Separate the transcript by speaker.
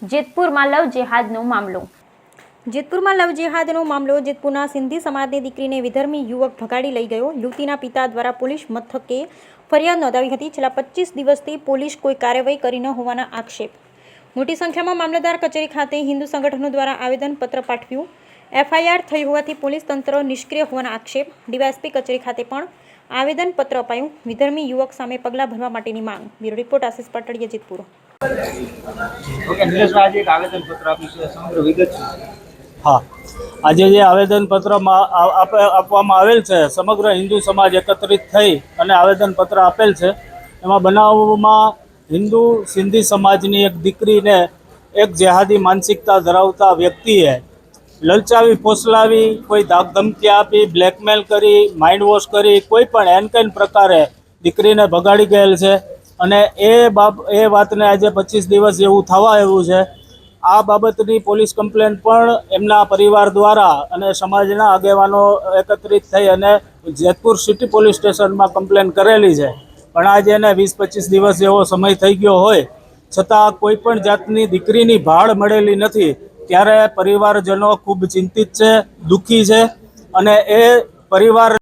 Speaker 1: જેતપુરમાં લવ જેહાદનો મામલો.
Speaker 2: જેતપુરમાં લવ જેહાદનો મામલો. જેતપુરના સિંધી સમાજની દીકરીને વિધર્મી યુવક ભગાડી લઈ ગયો. યુવતીના પિતા દ્વારા પોલીસ મથકે ફરિયાદ નોંધાવી હતી. છેલ્લા 25 દિવસથી પોલીસ કોઈ કાર્યવાહી કરી ન હોવાના આક્ષેપ. મોટી સંખ્યામાં મામલતદાર કચેરી ખાતે હિન્દુ સંગઠનો દ્વારા આવેદનપત્ર પાઠવ્યું. એફઆઈઆર થઈ હોવાથી પોલીસ તંત્ર નિષ્ક્રિય હોવાના આક્ષેપ. ડીવાયએસપી કચેરી ખાતે પણ આવેદનપત્ર અપાયું. વિધર્મી યુવક સામે પગલાં ભરવા માટેની માંગ. Bureau report Ashish Patadia, Jetpur.
Speaker 3: હા, આજે જે આવેદનપત્ર આપવામાં આવેલ છે, સમગ્ર હિન્દુ સમાજ એકત્રિત થઈ અને આવેદનપત્ર આપેલ છે. એમાં બનાવમાં હિન્દુ સિંધી સમાજની એક દીકરીને એક જેહાદી માનસિકતા ધરાવતા વ્યક્તિએ લલચાવી, ફોસલાવી, કોઈ ધાકધમકી આપી, બ્લેકમેલ કરી, માઇન્ડ વોશ કરી, કોઈ પણ એનકેન પ્રકારે દીકરીને ભગાડી ગયેલ છે. અને એ વાતને આજે 25 દિવસ જેવું થવા આવ્યું છે. આ બાબતની પોલીસ કમ્પ્લેન પણ એમના પરિવાર દ્વારા અને સમાજના આગેવાનો એકત્રિત થઈ અને જેતપુર સિટી પોલીસ સ્ટેશનમાં કમ્પ્લેન કરેલી છે. પણ આજે એને 20-25 દિવસ જેવો સમય થઈ ગયો હોય છતાં કોઈ પણ જાતની દીકરીની ભાળ મળેલી નથી. ત્યારે પરિવારજનો ખૂબ ચિંતિત છે, દુઃખી છે અને એ પરિવાર